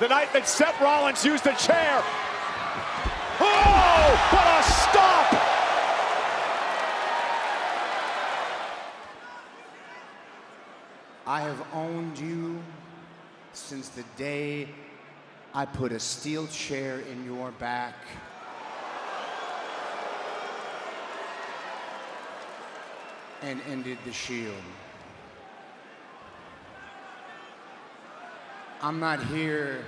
The night that Seth Rollins used the chair. Oh, what a stop! I have owned you since the day I put a steel chair in your back. And ended the Shield. I'm not here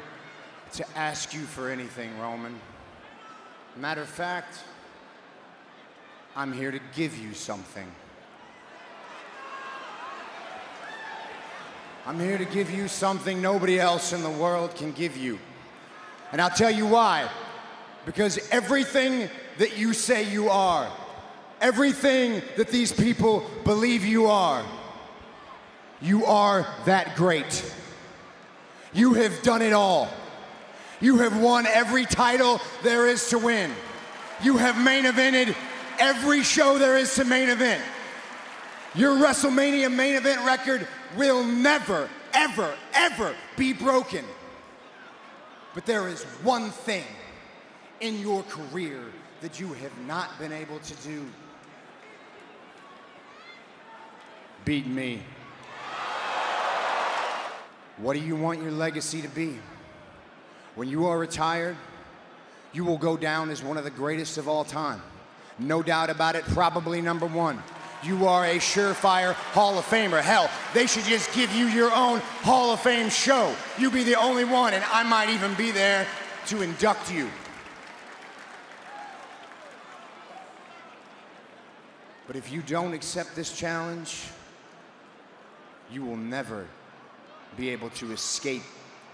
to ask you for anything, Roman. Matter of fact, I'm here to give you something. I'm here to give you something nobody else in the world can give you. And I'll tell you why. Because everything that you say you are, everything that these people believe you are that great. You have done it all. You have won every title there is to win. You have main evented every show there is to main event. Your WrestleMania main event record will never, ever, ever be broken. But there is one thing in your career that you have not been able to do. Beat me. What do you want your legacy to be? When you are retired, you will go down as one of the greatest of all time. No doubt about it, probably number one. You are a surefire Hall of Famer. Hell, they should just give you your own Hall of Fame show. You be the only one, and I might even be there to induct you. But if you don't accept this challenge, you will never be able to escape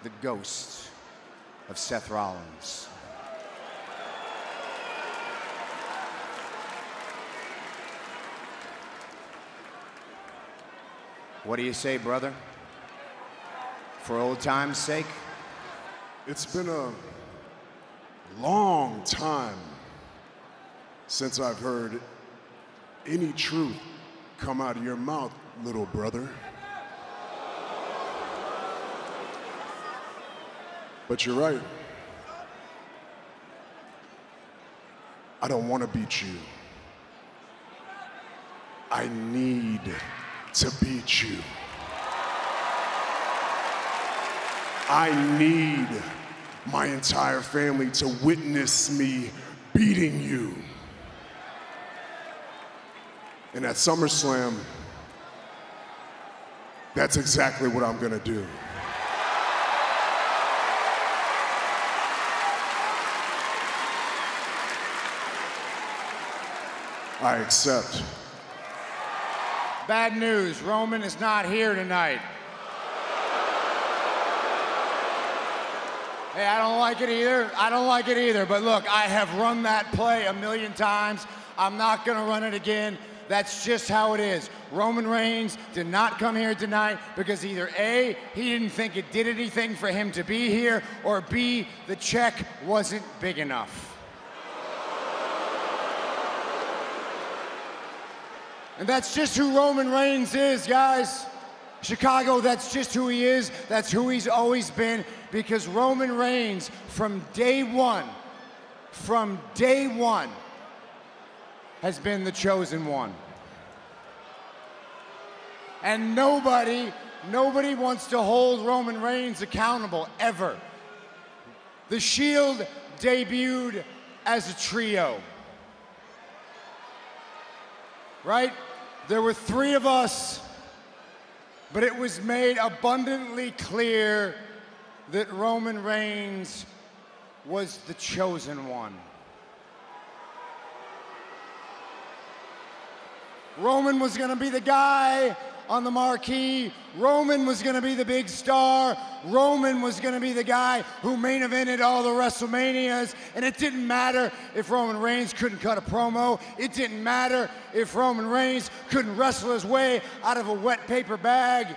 the ghost of Seth Rollins. What do you say, brother? For old time's sake? It's been a long time since I've heard any truth come out of your mouth, little brother. But you're right. I don't want to beat you. I need to beat you. I need my entire family to witness me beating you. And at SummerSlam, that's exactly what I'm gonna do. I accept. Bad news, Roman is not here tonight. Hey, I don't like it either. But look, I have run that play a million times. I'm not gonna run it again. That's just how it is. Roman Reigns did not come here tonight because either A, he didn't think it did anything for him to be here, or B, the check wasn't big enough. And that's just who Roman Reigns is, guys. Chicago, that's just who he is. That's who he's always been, because Roman Reigns, from day one, has been the chosen one. And nobody wants to hold Roman Reigns accountable, ever. The Shield debuted as a trio. Right? There were three of us, but it was made abundantly clear that Roman Reigns was the chosen one. Roman was gonna be the guy on the marquee. Roman was gonna be the big star. Roman was gonna be the guy who main evented all the WrestleManias. And it didn't matter if Roman Reigns couldn't cut a promo. It didn't matter if Roman Reigns couldn't wrestle his way out of a wet paper bag.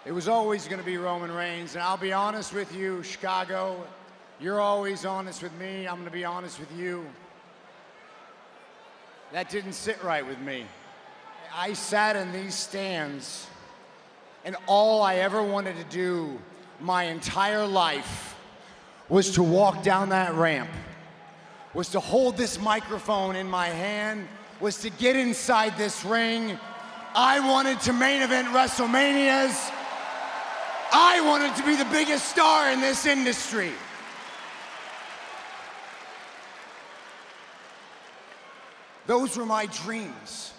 It was always going to be Roman Reigns, and I'll be honest with you, Chicago, you're always honest with me, I'm going to be honest with you. That didn't sit right with me. I sat in these stands, and all I ever wanted to do my entire life was to walk down that ramp, was to hold this microphone in my hand, was to get inside this ring. I wanted to main event WrestleManias. I wanted to be the biggest star in this industry. Those were my dreams.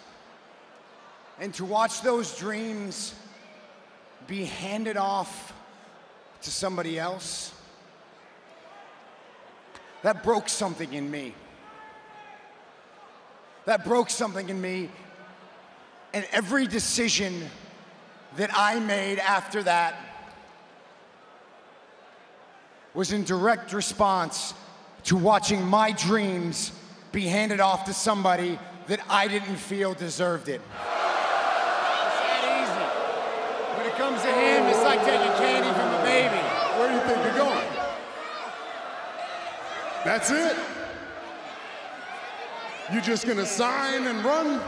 And to watch those dreams be handed off to somebody else, that broke something in me. That broke something in me. And every decision that I made after that was in direct response to watching my dreams be handed off to somebody that I didn't feel deserved it. It's that easy. When it comes to him, it's like taking candy from a baby. Where do you think you're going? That's it? You just gonna sign and run?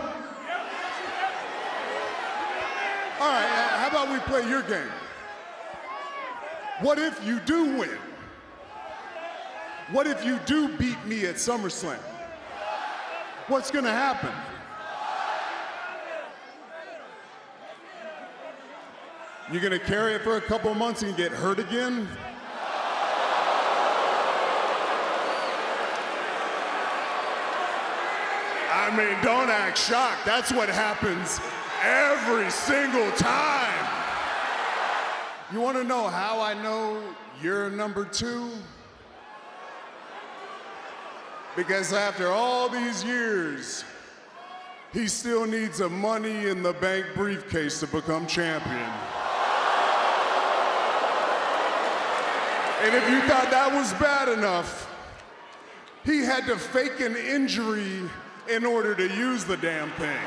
All right, how about we play your game? What if you do win? What if you do beat me at SummerSlam? What's gonna happen? You're gonna carry it for a couple months and get hurt again? I mean, don't act shocked. That's what happens every single time. You wanna know how I know you're number two? Because after all these years, he still needs a Money in the Bank briefcase to become champion. And if you thought that was bad enough, he had to fake an injury in order to use the damn thing.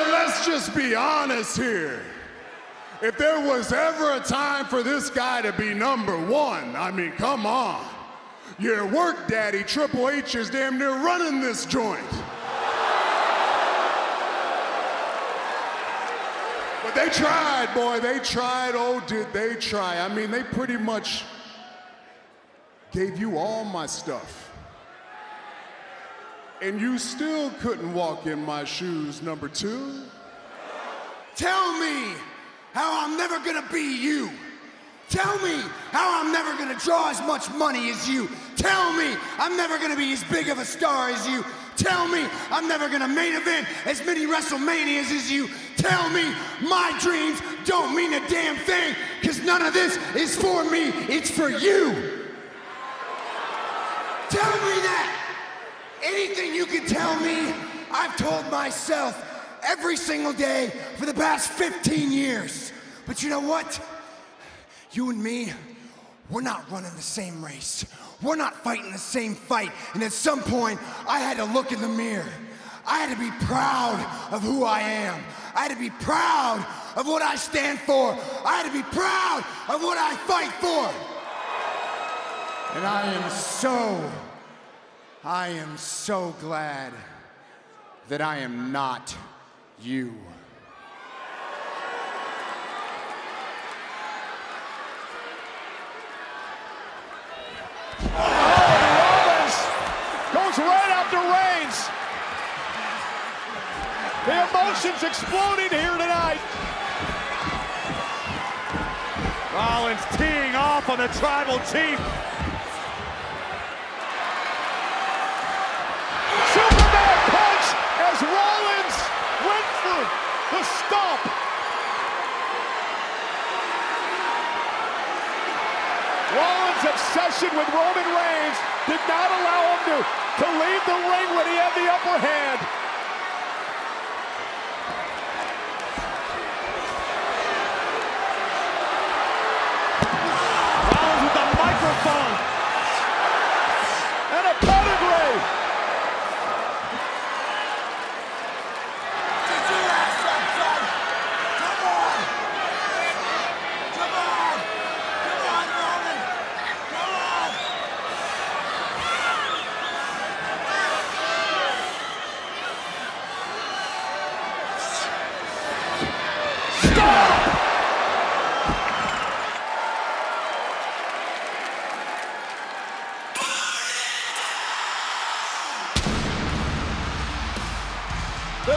Let's just be honest here. If there was ever a time for this guy to be number one, I mean, come on. Your work daddy, Triple H, is damn near running this joint. But they tried, boy, they tried. Oh, did they try. I mean, they pretty much gave you all my stuff. And you still couldn't walk in my shoes, number two. Tell me how I'm never gonna be you. Tell me how I'm never gonna draw as much money as you. Tell me I'm never gonna be as big of a star as you. Tell me I'm never gonna main event as many WrestleManias as you. Tell me my dreams don't mean a damn thing, because none of this is for me, it's for you. Tell me that. Anything you can tell me, I've told myself every single day for the past 15 years. But you know what? You and me, we're not running the same race. We're not fighting the same fight. And at some point, I had to look in the mirror. I had to be proud of who I am. I had to be proud of what I stand for. I had to be proud of what I fight for. And I am so glad that I am not you. Rollins goes right after Reigns. The emotions exploding here tonight. Rollins teeing off on the tribal chief. Superman punch as Rollins went for the stomp. Rollins' obsession with Roman Reigns did not allow him to leave the ring when he had the upper hand. Rollins with the microphone and a pedigree.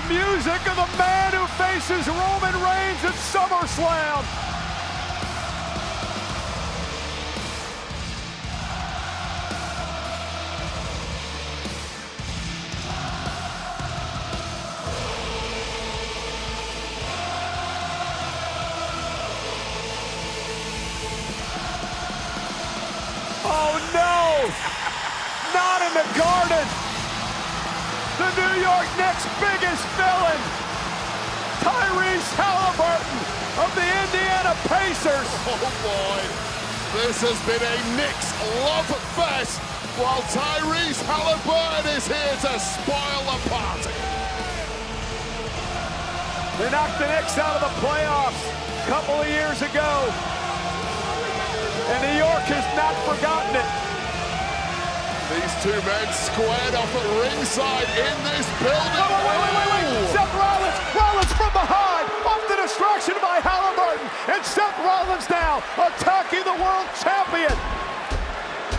the music of the man who faces Roman Reigns at SummerSlam. Oh no! Not in the Garden! The New York Knicks' biggest villain, Tyrese Halliburton of the Indiana Pacers. Oh boy, this has been a Knicks love fest while Tyrese Halliburton is here to spoil the party. They knocked the Knicks out of the playoffs a couple of years ago. And New York has not forgotten it. These two men squared off at ringside in this building. Wait. Seth Rollins from behind, off the distraction by Halliburton. And Seth Rollins now attacking the world champion.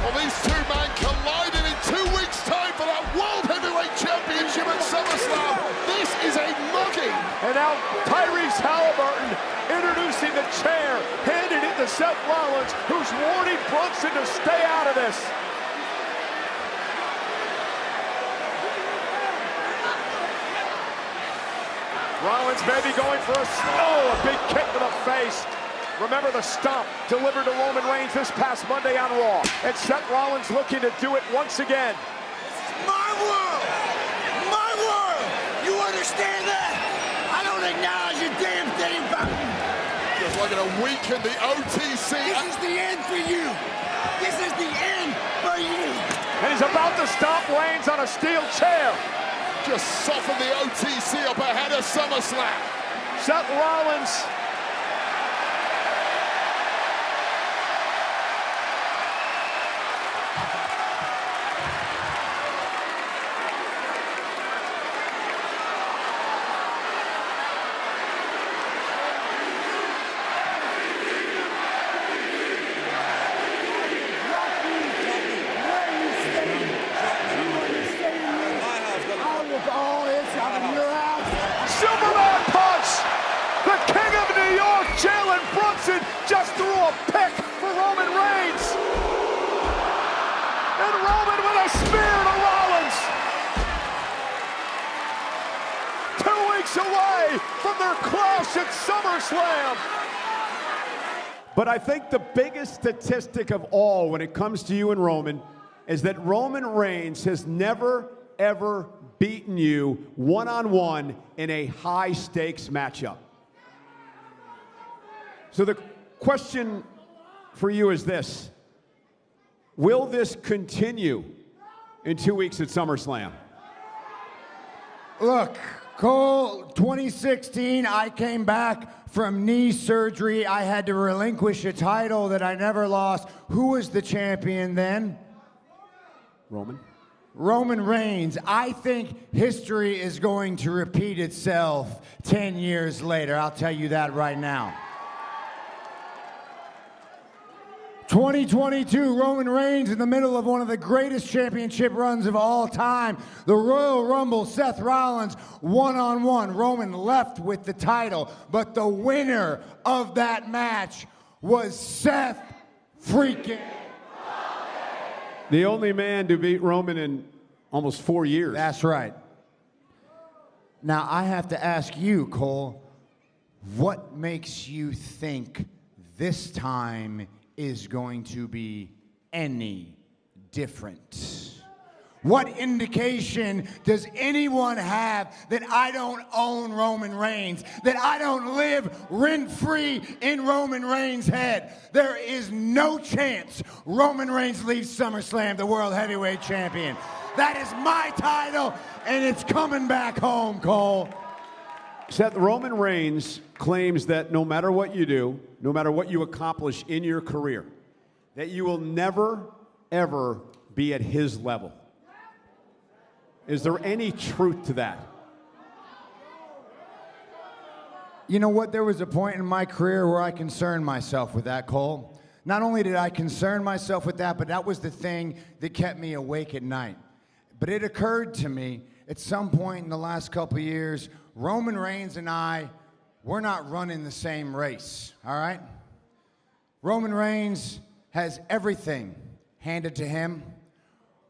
Well, these two men collided in 2 weeks' time for that World Heavyweight Championship at SummerSlam. This is a mugging. And now Tyrese Halliburton introducing the chair, handing it to Seth Rollins, who's warning Brunson to stay out of this. Rollins maybe going for a big kick to the face. Remember the stomp delivered to Roman Reigns this past Monday on Raw. And Seth Rollins looking to do it once again. My world! My world! You understand that? I don't acknowledge a damn thing about it. Just looking to weaken the OTC. This is the end for you. This is the end for you. And he's about to stomp Reigns on a steel chair. Just soften the OTC up ahead of SummerSlam. Seth Rollins. Superman punch! The King of New York, Jalen Brunson, just threw a pick for Roman Reigns. And Roman with a spear to Rollins. 2 weeks away from their clash at SummerSlam. But I think the biggest statistic of all when it comes to you and Roman is that Roman Reigns has never, ever beaten you one-on-one in a high-stakes matchup. So the question for you is this: will this continue in 2 weeks at SummerSlam? Look, Cole, 2016, I came back from knee surgery. I had to relinquish a title that I never lost. Who was the champion then? Roman. Roman Reigns. I think history is going to repeat itself 10 years later. I'll tell you that right now. 2022, Roman Reigns in the middle of one of the greatest championship runs of all time. The Royal Rumble, Seth Rollins, one-on-one. Roman left with the title, but the winner of that match was Seth freaking. The only man to beat Roman in almost 4 years. That's right. Now, I have to ask you, Cole, what makes you think this time is going to be any different? What indication does anyone have that I don't own Roman Reigns, that I don't live rent-free in Roman Reigns' head? There is no chance Roman Reigns leaves SummerSlam the World Heavyweight Champion. That is my title, and it's coming back home, Cole. Seth, Roman Reigns claims that no matter what you do, no matter what you accomplish in your career, that you will never, ever be at his level. Is there any truth to that? You know what? There was a point in my career where I concerned myself with that, Cole. Not only did I concern myself with that, but that was the thing that kept me awake at night. But it occurred to me at some point in the last couple of years, Roman Reigns and I, we're not running the same race, all right? Roman Reigns has everything handed to him.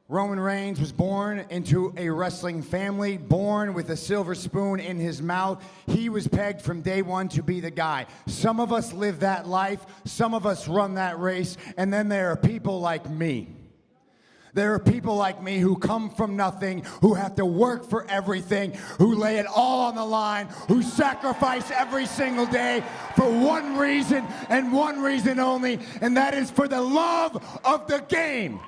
Roman Reigns was born into a wrestling family, born with a silver spoon in his mouth. He was pegged from day one to be the guy. Some of us live that life, some of us run that race, and then there are people like me. There are people like me who come from nothing, who have to work for everything, who lay it all on the line, who sacrifice every single day for one reason and one reason only, and that is for the love of the game.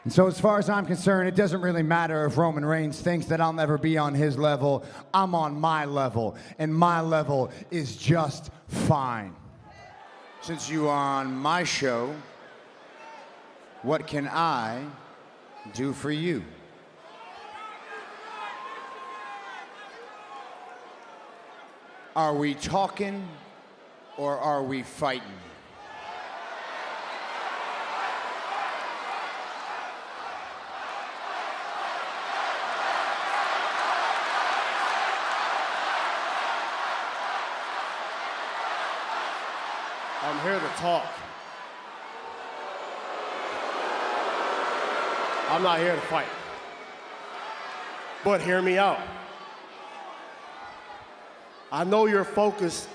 And so as far as I'm concerned, it doesn't really matter if Roman Reigns thinks that I'll never be on his level. I'm on my level, and my level is just fine. Since you are on my show, what can I do for you? Are we talking or are we fighting? I'm here to talk. I'm not here to fight. But hear me out. I know you're focused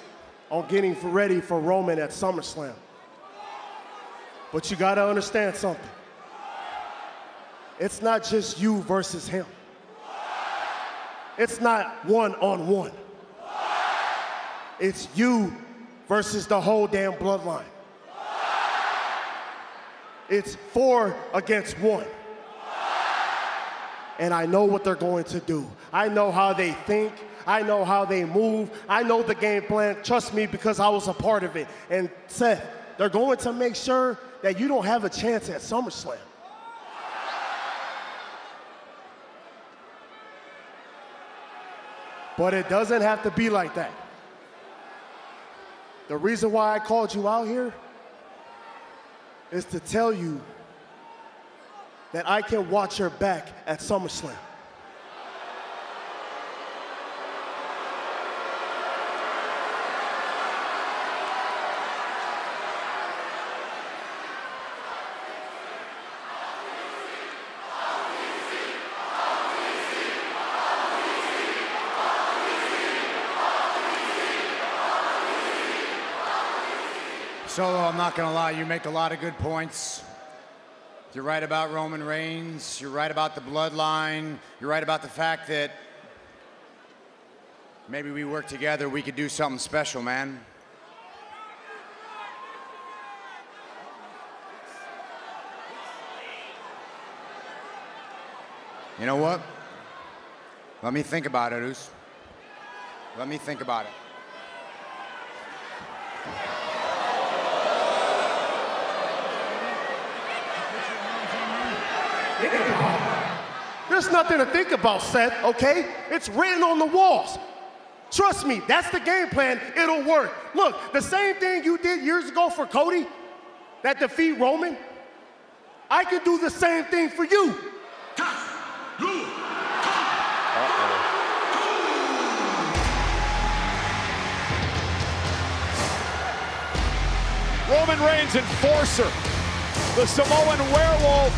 on getting ready for Roman at SummerSlam. But you gotta understand something. It's not just you versus him. It's not one-on-one. It's you versus the whole damn bloodline. It's 4 against 1. And I know what they're going to do. I know how they think. I know how they move. I know the game plan. Trust me, because I was a part of it. And Seth, they're going to make sure that you don't have a chance at SummerSlam. But it doesn't have to be like that. The reason why I called you out here is to tell you that I can watch your back at SummerSlam. Solo, I'm not gonna lie, you make a lot of good points. You're right about Roman Reigns, you're right about the bloodline, you're right about the fact that maybe we work together, we could do something special, man. You know what? Let me think about it, Us. Let me think about it. There's nothing to think about, Seth, okay? It's written on the walls. Trust me, that's the game plan. It'll work. Look, the same thing you did years ago for Cody, that defeat Roman, I can do the same thing for you. Roman Reigns, enforcer, the Samoan werewolf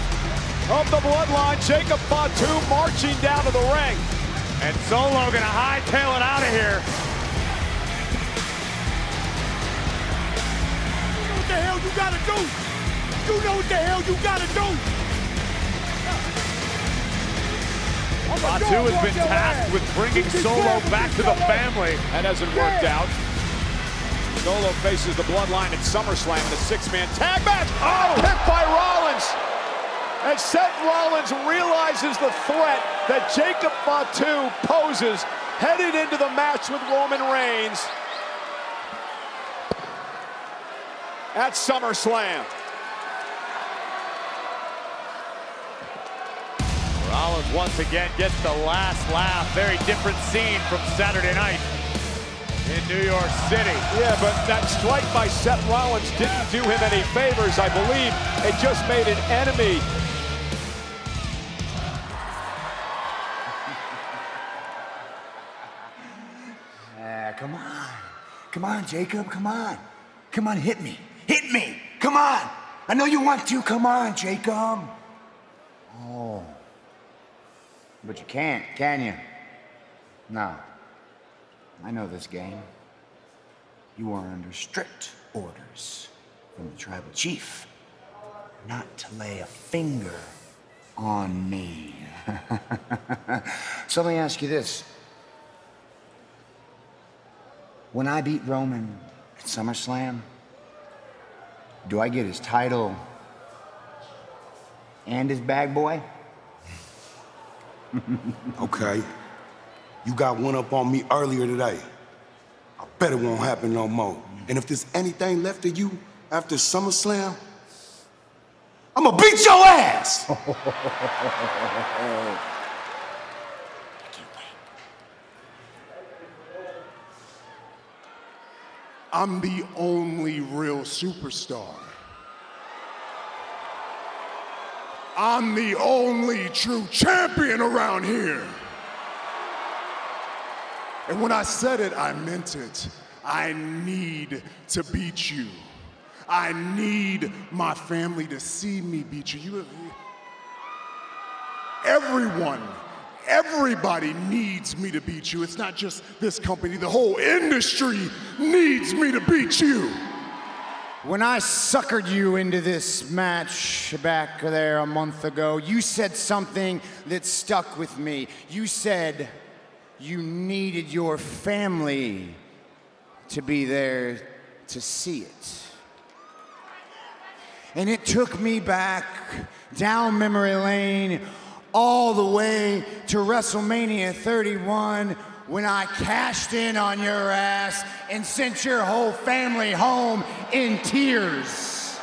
of the bloodline, Jacob Fatu, marching down to the ring. And Solo gonna hightail it out of here. You know what the hell you gotta do? You know what the hell you gotta do? Fatu has been tasked with bringing Solo back to the family. That hasn't worked out. Solo faces the bloodline at SummerSlam in a 6-man tag match. Oh, hit by Rollins. And Seth Rollins realizes the threat that Jacob Fatu poses headed into the match with Roman Reigns at SummerSlam. Rollins once again gets the last laugh. Very different scene from Saturday night in New York City. Yeah, but that strike by Seth Rollins didn't do him any favors. I believe it just made an enemy Come on, Jacob, come on. Come on, hit me. Hit me. Come on. I know you want to. Come on, Jacob. Oh. But you can't, can you? No. I know this game. You are under strict orders from the tribal chief not to lay a finger on me. So let me ask you this. When I beat Roman at SummerSlam, do I get his title and his bag boy? Okay. You got one up on me earlier today. I bet it won't happen no more. And if there's anything left of you after SummerSlam, I'm gonna beat your ass! I can't wait. I'm the only real superstar. I'm the only true champion around here. And when I said it, I meant it. I need to beat you. I need my family to see me beat you. Everybody needs me to beat you. It's not just this company. The whole industry needs me to beat you. When I suckered you into this match back there a month ago, you said something that stuck with me. You said you needed your family to be there to see it. And it took me back down memory lane all the way to WrestleMania 31 when I cashed in on your ass and sent your whole family home in tears.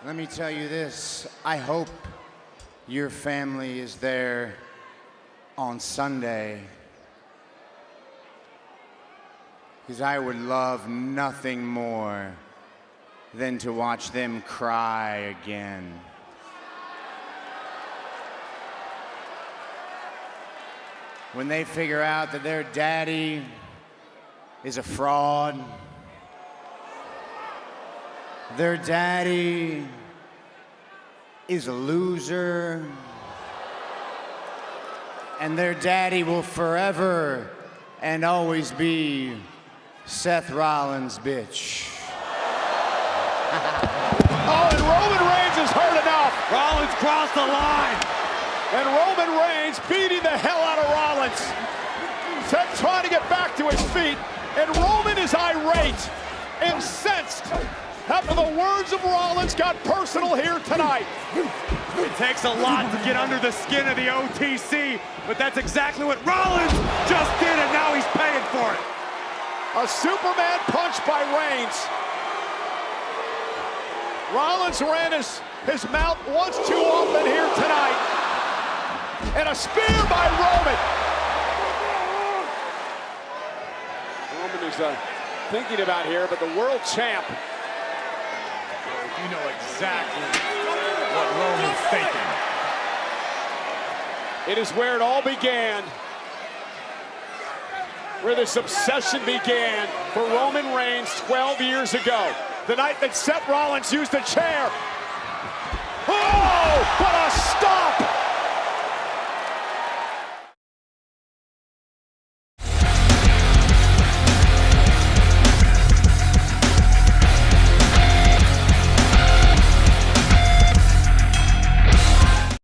Let me tell you this, I hope your family is there on Sunday, because I would love nothing more than to watch them cry again. When they figure out that their daddy is a fraud, their daddy is a loser, and their daddy will forever and always be Seth Rollins' bitch. Oh, and Roman Reigns is hurt enough. Rollins crossed the line. And Roman Reigns beating the hell out of Rollins. Seth trying to get back to his feet. And Roman is irate, incensed, after the words of Rollins got personal here tonight. It takes a lot to get under the skin of the OTC, but that's exactly what Rollins just did, and now he's paying for it. A Superman punch by Reigns. Rollins ran his mouth once too often here tonight. And a spear by Roman. Roman is thinking about here, but the world champ. You know exactly what Roman's thinking. It is where it all began. Where this obsession began for Roman Reigns 12 years ago. The night that Seth Rollins used a chair. Oh, what a stop